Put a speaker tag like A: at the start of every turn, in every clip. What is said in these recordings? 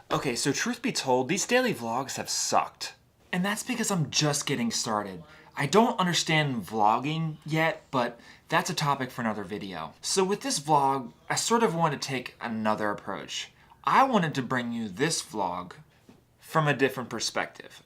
A: Okay, so truth be told, these daily vlogs have sucked. And that's because I'm just getting started. I don't understand vlogging yet, but that's a topic for another video. So with this vlog, I sort of wanted to take another approach. I wanted to bring you this vlog from a different perspective.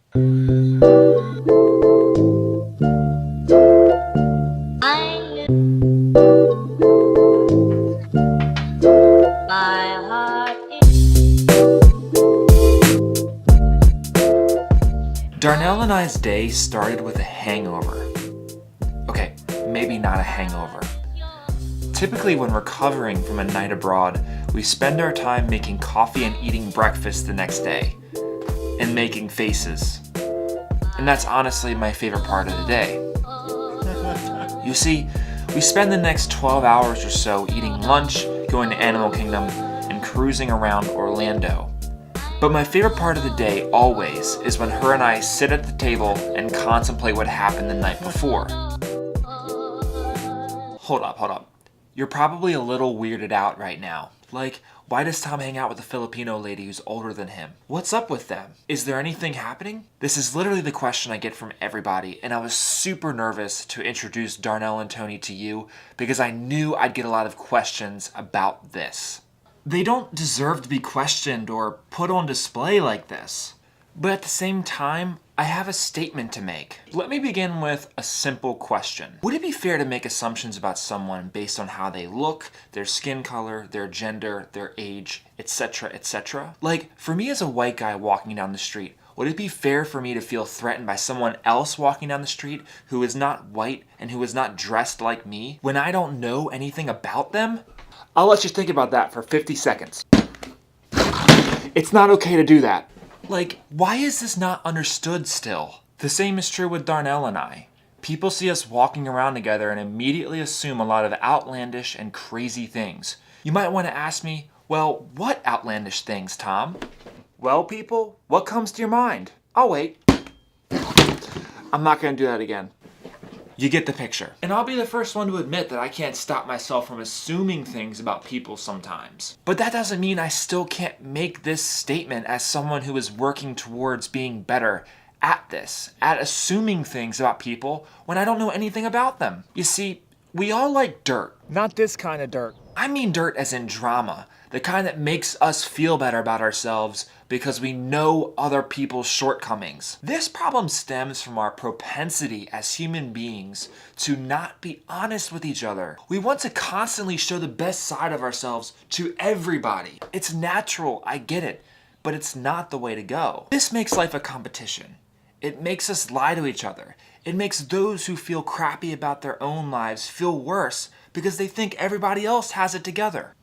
A: Darnell and I's day started with a hangover. Okay, maybe not a hangover. Typically when recovering from a night abroad, we spend our time making coffee and eating breakfast the next day. And making faces. And that's honestly my favorite part of the day. You see, we spend the next 12 hours or so eating lunch, going to Animal Kingdom, and cruising around Orlando. But my favorite part of the day, always, is when her and I sit at the table and contemplate what happened the night before. Hold up. You're probably a little weirded out right now. Like, why does Tom hang out with a Filipino lady who's older than him? What's up with them? Is there anything happening? This is literally the question I get from everybody, and I was super nervous to introduce Darnell and Tony to you because I knew I'd get a lot of questions about this. They don't deserve to be questioned or put on display like this. But at the same time, I have a statement to make. Let me begin with a simple question. Would it be fair to make assumptions about someone based on how they look, their skin color, their gender, their age, etc., etc.? Like, for me as a white guy walking down the street, would it be fair for me to feel threatened by someone else walking down the street who is not white and who is not dressed like me when I don't know anything about them? I'll let you think about that for 50 seconds. It's not okay to do that. Like, why is this not understood still? The same is true with Darnell and I. People see us walking around together and immediately assume a lot of outlandish and crazy things. You might want to ask me, well, what outlandish things, Tom? Well, people, what comes to your mind? I'll wait. I'm not going to do that again. You get the picture. And I'll be the first one to admit that I can't stop myself from assuming things about people sometimes. But that doesn't mean I still can't make this statement as someone who is working towards being better at this, at assuming things about people when I don't know anything about them. You see, we all like dirt.
B: Not this kind of dirt.
A: I mean dirt as in drama, the kind that makes us feel better about ourselves because we know other people's shortcomings. This problem stems from our propensity as human beings to not be honest with each other. We want to constantly show the best side of ourselves to everybody. It's natural, I get it, but it's not the way to go. This makes life a competition. It makes us lie to each other. It makes those who feel crappy about their own lives feel worse because they think everybody else has it together.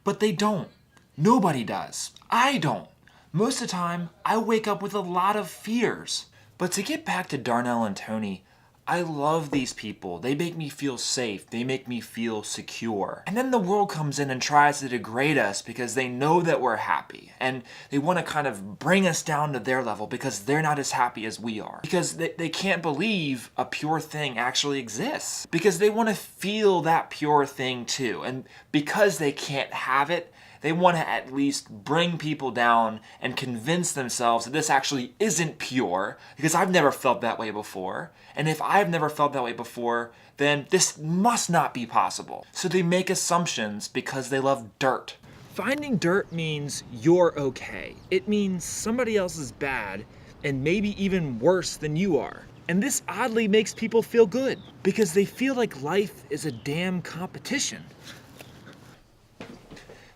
A: But they don't. Nobody does. I don't. Most of the time, I wake up with a lot of fears. But to get back to Darnell and Tony, I love these people. They make me feel safe. They make me feel secure. And then the world comes in and tries to degrade us because they know that we're happy. And they want to kind of bring us down to their level because they're not as happy as we are. Because they can't believe a pure thing actually exists. Because they want to feel that pure thing too. And because they can't have it, they want to at least bring people down and convince themselves that this actually isn't pure, because I've never felt that way before. And if I've never felt that way before, then this must not be possible. So they make assumptions because they love dirt.
B: Finding dirt means you're okay. It means somebody else is bad and maybe even worse than you are. And this oddly makes people feel good because they feel like life is a damn competition.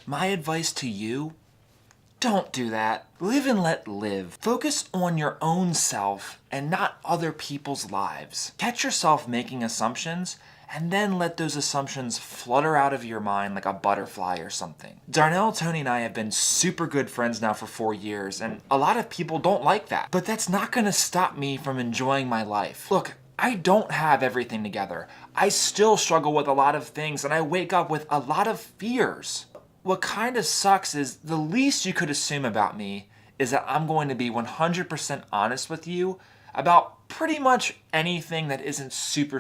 A: My advice to you, don't do that. Live and let live. Focus on your own self and not other people's lives. Catch yourself making assumptions and then let those assumptions flutter out of your mind like a butterfly or something. Darnell, Tony, and I have been super good friends now for 4 years, and a lot of people don't like that. But that's not gonna stop me from enjoying my life. Look, I don't have everything together. I still struggle with a lot of things, and I wake up with a lot of fears. What kind of sucks is the least you could assume about me is that I'm going to be 100% honest with you about pretty much anything that isn't super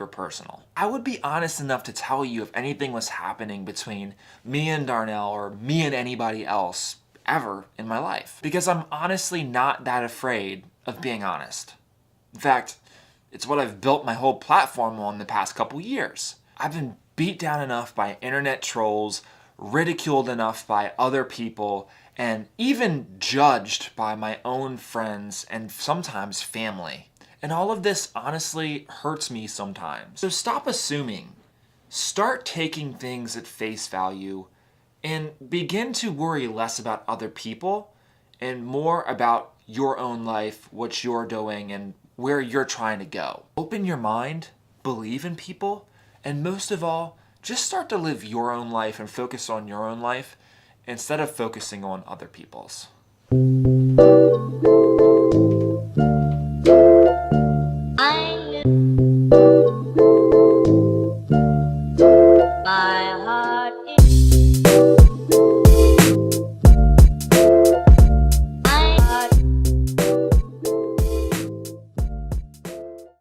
A: personal. I would be honest enough to tell you if anything was happening between me and Darnell or me and anybody else ever in my life. Because I'm honestly not that afraid of being honest. In fact, it's what I've built my whole platform on the past couple years. I've been beat down enough by internet trolls, ridiculed enough by other people, and even judged by my own friends and sometimes family. And all of this honestly hurts me sometimes. So stop assuming. Start taking things at face value and begin to worry less about other people and more about your own life, what you're doing, and where you're trying to go. Open your mind, believe in people, and most of all, just start to live your own life and focus on your own life instead of focusing on other people's.